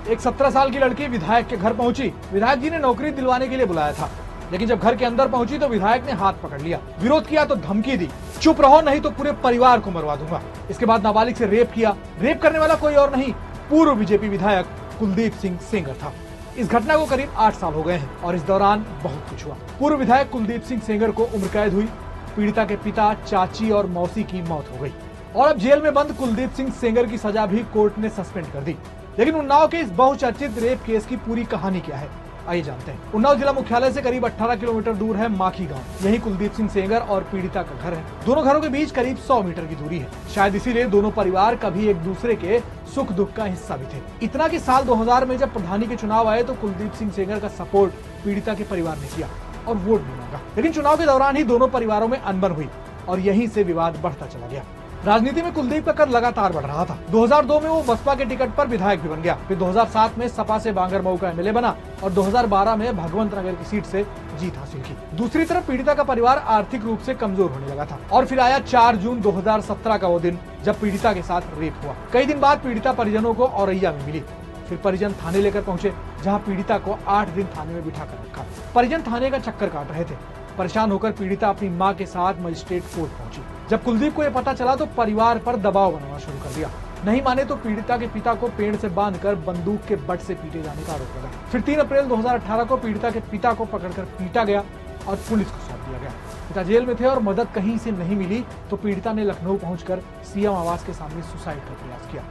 एक 17 साल की लड़की विधायक के घर पहुंची। विधायक जी ने नौकरी दिलवाने के लिए बुलाया था, लेकिन जब घर के अंदर पहुंची तो विधायक ने हाथ पकड़ लिया, विरोध किया तो धमकी दी, चुप रहो नहीं तो पूरे परिवार को मरवा दूंगा। इसके बाद नाबालिग से रेप किया। रेप करने वाला कोई और नहीं, पूर्व बीजेपी विधायक कुलदीप सिंह सेंगर था। इस घटना को करीब 8 साल हो गए हैं और इस दौरान बहुत कुछ हुआ। पूर्व विधायक कुलदीप सिंह सेंगर को उम्र कैद हुई। पीड़िता के पिता, चाची और मौसी की मौत हो गई और अब जेल में बंद कुलदीप सिंह सेंगर की सजा भी कोर्ट ने सस्पेंड कर दी। लेकिन उन्नाव के इस बहुचर्चित रेप केस की पूरी कहानी क्या है, आइए जानते हैं। उन्नाव जिला मुख्यालय से करीब 18 किलोमीटर दूर है माखी गांव। यही कुलदीप सिंह सेंगर और पीड़िता का घर है। दोनों घरों के बीच करीब 100 मीटर की दूरी है। शायद इसीलिए दोनों परिवार कभी एक दूसरे के सुख दुख का हिस्सा भी थे। इतना कि साल 2000 में जब प्रधानी के चुनाव आए तो कुलदीप सिंह सेंगर का सपोर्ट पीड़िता के परिवार ने किया और वोट भी मांगा। लेकिन चुनाव के दौरान ही दोनों परिवारों में अनबन हुई और यहीं से विवाद बढ़ता चला गया। राजनीति में कुलदीप का कद लगातार बढ़ रहा था। 2002 में वो बसपा के टिकट पर विधायक भी बन गया। फिर 2007 में सपा से बांगरमऊ का एमएलए बना और 2012 में भगवंत नगर की सीट से जीत हासिल की। दूसरी तरफ पीड़िता का परिवार आर्थिक रूप से कमजोर होने लगा था और फिर आया 4 जून 2017 का वो दिन जब पीड़िता के साथ रेप हुआ। कई दिन बाद पीड़िता परिजनों को औरैया में मिली। फिर परिजन थाने लेकर पहुंचे, जहां पीड़िता को 8 दिन थाने में बिठा कर रखा। परिजन थाने का चक्कर काट रहे थे। परेशान होकर पीड़िता अपनी मां के साथ मजिस्ट्रेट कोर्ट पहुंची। जब कुलदीप को यह पता चला तो परिवार पर दबाव बनाना शुरू कर दिया। नहीं माने तो पीड़िता के पिता को पेड़ से बांधकर बंदूक के बट से पीटे जाने का आरोप लगा। फिर 3 अप्रैल 2018 को पीड़िता के पिता को पकड़कर पीटा गया और पुलिस को सौंप दिया गया। पिता जेल में थे और मदद कहीं से नहीं मिली तो पीड़िता ने लखनऊ पहुंचकर सीएम आवास के सामने सुसाइड का प्रयास किया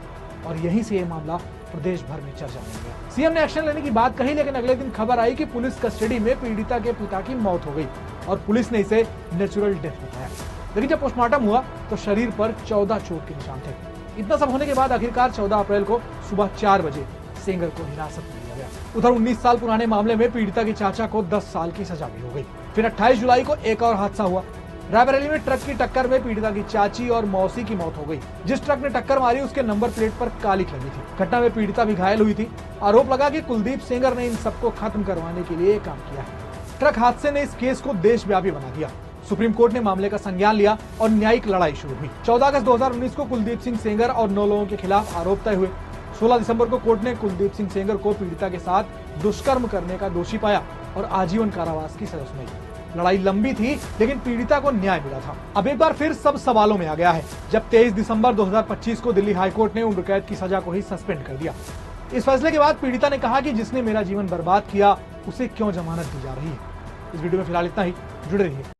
और यहीं से ये मामला प्रदेश भर में चर्चा में गया। सीएम ने एक्शन लेने की बात कही, लेकिन अगले दिन खबर आई कि पुलिस कस्टडी में पीड़िता के पिता की मौत हो गई और पुलिस ने इसे नेचुरल डेथ बताया। लेकिन जब पोस्टमार्टम हुआ तो शरीर पर 14 चोट के निशान थे। इतना सब होने के बाद आखिरकार 14 अप्रैल को सुबह 4 बजे सेंगर को हिरासत में लिया गया। उधर 19 साल पुराने मामले में पीड़िता के चाचा को 10 साल की सजा भी हो गई। फिर 28 जुलाई को एक और हादसा हुआ। रायबरेली में ट्रक की टक्कर में पीड़िता की चाची और मौसी की मौत हो गई। जिस ट्रक ने टक्कर मारी उसके नंबर प्लेट पर कालिख लगी थी। घटना में पीड़िता भी घायल हुई थी। आरोप लगा कि कुलदीप सेंगर ने इन सबको खत्म करवाने के लिए काम किया है। ट्रक हादसे ने इस केस को देशव्यापी बना दिया। सुप्रीम कोर्ट ने मामले का संज्ञान लिया और न्यायिक लड़ाई शुरू हुई। 14 अगस्त 2019 को कुलदीप सिंह सेंगर और 9 लोगों के खिलाफ आरोप तय हुए। 16 दिसंबर को कोर्ट ने कुलदीप सिंह सेंगर को पीड़िता के साथ दुष्कर्म करने का दोषी पाया और आजीवन कारावास की सजा सुनाई। लड़ाई लंबी थी, लेकिन पीड़िता को न्याय मिला था। अब एक बार फिर सब सवालों में आ गया है, जब 23 दिसंबर 2025 को दिल्ली हाईकोर्ट ने उम्र कैद की सजा को ही सस्पेंड कर दिया। इस फैसले के बाद पीड़िता ने कहा कि जिसने मेरा जीवन बर्बाद किया उसे क्यों जमानत दी जा रही है। इस वीडियो में फिलहाल इतना ही। जुड़े रहिए।